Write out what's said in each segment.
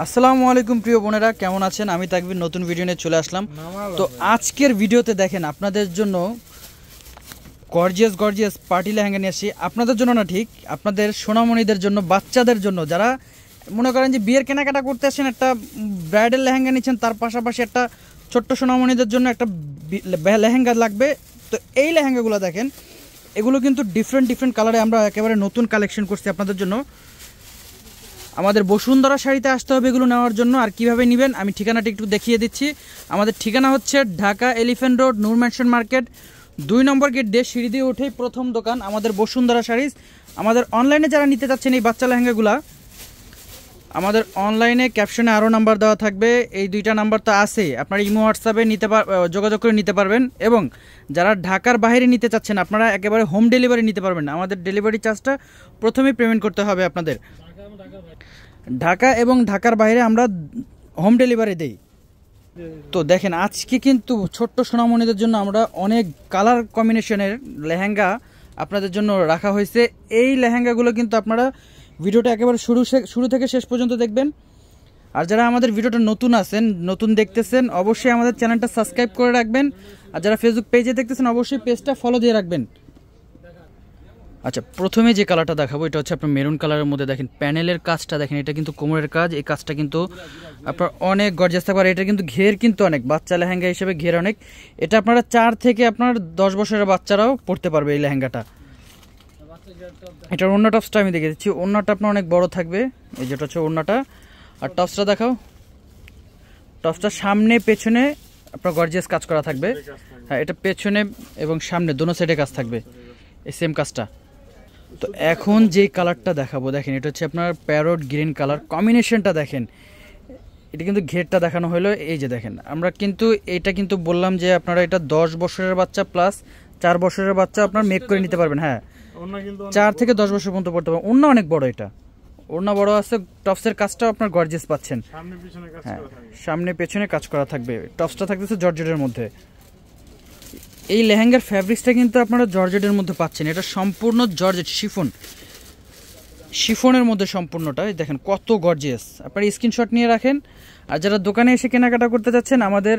আসসালামু আলাইকুম প্রিয় বোনেরা, কেমন আছেন? আমি তাকবীর নতুন ভিডিও নিয়ে চলে আসলাম। তো আজকের ভিডিওতে দেখেন আপনাদের জন্য গর্জিয়াস পার্টি লেহেঙ্গা নিয়ে আসি। আপনাদের জন্য না, ঠিক আপনাদের সোনামণিদের জন্য, বাচ্চাদের জন্য, যারা মনে করেন যে বিয়ের কেনাকাটা করতে আসেন, একটা ব্রাইডাল লেহেঙ্গা নিচ্ছেন, তার পাশাপাশি একটা ছোট্ট সোনামণিদের জন্য একটা লেহেঙ্গা লাগবে। তো এই লেহেঙ্গাগুলো দেখেন, এগুলো কিন্তু ডিফারেন্ট কালারে আমরা একেবারে নতুন কালেকশন করছি আপনাদের জন্য। আমাদের বসুন্ধরা শাড়িতে আসতে হবে এগুলো নেওয়ার জন্য। আর কিভাবে নেবেন আমি ঠিকানাটি একটু দেখিয়ে দিচ্ছি। আমাদের ঠিকানা হচ্ছে ঢাকা এলিফ্যান্ট রোড, নূর ম্যানশন মার্কেট, 2 নম্বর গেট দিয়ে সিঁড়ি দিয়ে উঠেই প্রথম দোকান আমাদের বসুন্ধরা শাড়িজ। আমাদের অনলাইনে যারা নিতে চাচ্ছেন এই বাচ্চা লেহেঙ্গাগুলা, আমাদের অনলাইনে ক্যাপশনে আরও নাম্বার দেওয়া থাকবে। এই 2টা নাম্বার তো আছেই, আপনারা ইমো হোয়াটসঅ্যাপে যোগাযোগ করে নিতে পারবেন। এবং যারা ঢাকার বাইরে নিতে চাচ্ছেন, আপনারা একেবারে হোম ডেলিভারি নিতে পারবেন। আমাদের ডেলিভারি চার্জটা প্রথমেই পেমেন্ট করতে হবে আপনাদের। ঢাকা এবং ঢাকার বাইরে আমরা হোম ডেলিভারি দেই। তো দেখেন, আজকে কিন্তু ছোট্ট সোনামণিদের জন্য আমরা অনেক কালার কম্বিনেশনের লেহেঙ্গা আপনাদের জন্য রাখা হয়েছে। এই লেহেঙ্গাগুলো কিন্তু আপনারা ভিডিওটা একেবারে শুরু থেকে শেষ পর্যন্ত দেখবেন। আর যারা আমাদের ভিডিওটা নতুন দেখতেছেন, অবশ্যই আমাদের চ্যানেলটা সাবস্ক্রাইব করে রাখবেন। আর যারা ফেসবুক পেজে দেখতেছেন, অবশ্যই পেজটা ফলো দিয়ে রাখবেন। আচ্ছা, প্রথমে যে কালারটা দেখাবো এটা হচ্ছে আপনার মেরুন কালারের মধ্যে। দেখেন প্যানেলের কাজটা দেখেন, এটা কিন্তু কোমরের কাজ। এই কাজটা কিন্তু আপনার অনেক গর্জিয়াস থাকবে। আর এটা কিন্তু ঘের কিন্তু অনেক, বাচ্চা লেহেঙ্গা হিসেবে ঘের অনেক। এটা আপনারা 4 থেকে আপনার 10 বছরের বাচ্চারাও পরতে পারবে এই লেহেঙ্গাটা। এটার ওড়না টপসটা আমি দেখে দিচ্ছি। ওড়নাটা আপনার অনেক বড় থাকবে, এই যেটা হচ্ছে ওড়নাটা। আর টপসটা দেখাও। টপসটা সামনে পেছনে আপনার গর্জিয়াস কাজ করা থাকবে। হ্যাঁ, এটা পেছনে এবং সামনে দোনো সাইডে কাজ থাকবে, এই সেম কাজটা। তো এখন যে কালারটা দেখাবো দেখেন, এটা হচ্ছে আপনার প্যারট গ্রিন কালার। কম্বিনেশনটা দেখেন, এটা কিন্তু ঘেরটা দেখানো হলো। এই যে দেখেন, আমরা কিন্তু এটা কিন্তু বললাম যে আপনারা এটা 10 বছরের বাচ্চা প্লাস 4 বছরের বাচ্চা আপনার মেক করে নিতে পারবেন। হ্যাঁ, 4 থেকে 10 বছর পর্যন্ত পড়তে পারবেন। ওড়না অনেক বড়, এটা ওড়না বড় আছে। টপসের কাজটাও আপনার গর্জিয়াস পাচ্ছেন। হ্যাঁ, সামনে পেছনে কাজ করা থাকবে। টপসটা থাকতেছে জর্জেটের মধ্যে। এই লেহেঙ্গার ফ্যাব্রিক্সটা কিন্তু আপনারা জর্জেটের মধ্যে পাচ্ছেন। এটা সম্পূর্ণ জর্জেট শিফনের মধ্যে সম্পূর্ণটা। দেখেন কত গর্জিয়াস, আপনারা স্ক্রিনশট নিয়ে রাখেন। আর যারা দোকানে এসে কেনাকাটা করতে যাচ্ছেন, আমাদের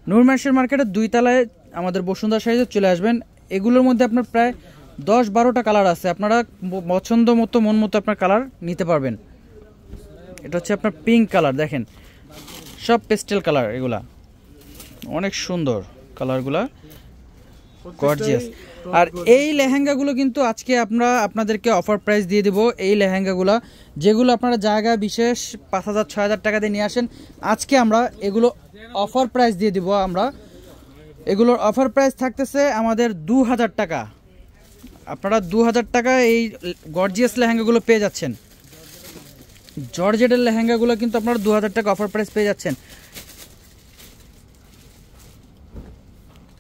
নূর ম্যানশন মার্কেটের 2 তলায় আমাদের বসুন্ধরা শাড়িতে চলে আসবেন। এগুলোর মধ্যে আপনার প্রায় 10-12টা কালার আছে, আপনারা পছন্দ মতো মন মতো আপনার কালার নিতে পারবেন। এটা হচ্ছে আপনার পিঙ্ক কালার, দেখেন সব পেস্টেল কালার, এগুলা অনেক সুন্দর কালারগুলা, গর্জিয়াস। আর এই লেহেঙ্গাগুলো কিন্তু আজকে আপনাদেরকে অফার প্রাইস দিয়ে দেবো। এই লেহেঙ্গাগুলো যেগুলো আপনারা জায়গা বিশেষ 5,000-6,000 টাকা দিয়ে নিয়ে আসেন, আজকে আমরা এগুলো অফার প্রাইস দিয়ে দিব। এগুলোর অফার প্রাইস থাকতেছে আমাদের 2,000 টাকা। আপনারা 2,000 টাকা এই গর্জিয়াস লেহেঙ্গাগুলো পেয়ে যাচ্ছেন। জর্জেটের লেহেঙ্গাগুলো কিন্তু আপনারা 2,000 টাকা অফার প্রাইস পেয়ে যাচ্ছেন।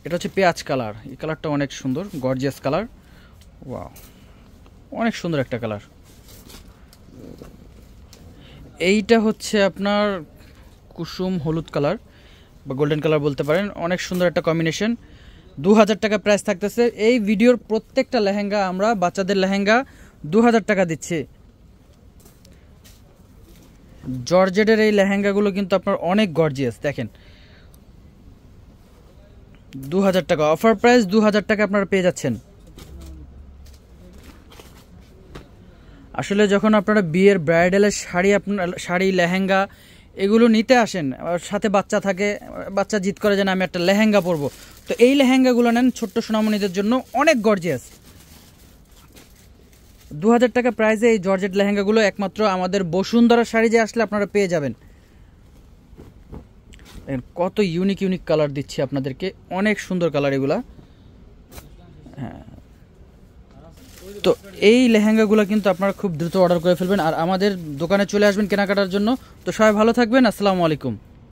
এটা হচ্ছে পেঁয়াজ কালার। এই কালারটা অনেক সুন্দর, গর্জিয়াস কালার। ওয়াও, অনেক সুন্দর একটা কালার। এইটা হচ্ছে আপনার কুসুম হলুদ কালার বা গোল্ডেন কালার বলতে পারেন। অনেক সুন্দর একটা কম্বিনেশন। 2,000 টাকা প্রাইস থাকতেছে। এই ভিডিওর প্রত্যেকটা লেহেঙ্গা আমরা বাচ্চাদের লেহেঙ্গা 2,000 টাকা দিচ্ছি। জর্জেটের এই লেহেঙ্গাগুলো কিন্তু আপনার অনেক গর্জিয়াস। দেখেন 2,000 টাকা অফার প্রাইস, 2,000 টাকা আপনারা পেয়ে যাচ্ছেন। আসলে যখন আপনারা বিয়ের ব্রাইডালের শাড়ি লেহেঙ্গা এগুলো নিতে আসেন, সাথে বাচ্চা থাকে, বাচ্চা জিদ করে যেন আমি একটা লেহেঙ্গা পরবো, তো এই লেহেঙ্গাগুলো নেন ছোট্ট সোনামণিদের জন্য, অনেক গর্জিয়াস। 2,000 টাকা প্রাইসে এই জর্জেট লেহেঙ্গাগুলো একমাত্র আমাদের বসুন্ধরা শাড়ি যে আসলে আপনারা পেয়ে যাবেন। কত ইউনিক কালার দিচ্ছি আপনাদেরকে, অনেক সুন্দর কালার এগুলা। হ্যাঁ, তো এই লেহেঙ্গাগুলো কিন্তু আপনারা খুব দ্রুত অর্ডার করে ফেলবেন। আর আমাদের দোকানে চলে আসবেন কেনাকাটার জন্য। তো সবাই ভালো থাকবেন, আসসালামু আলাইকুম।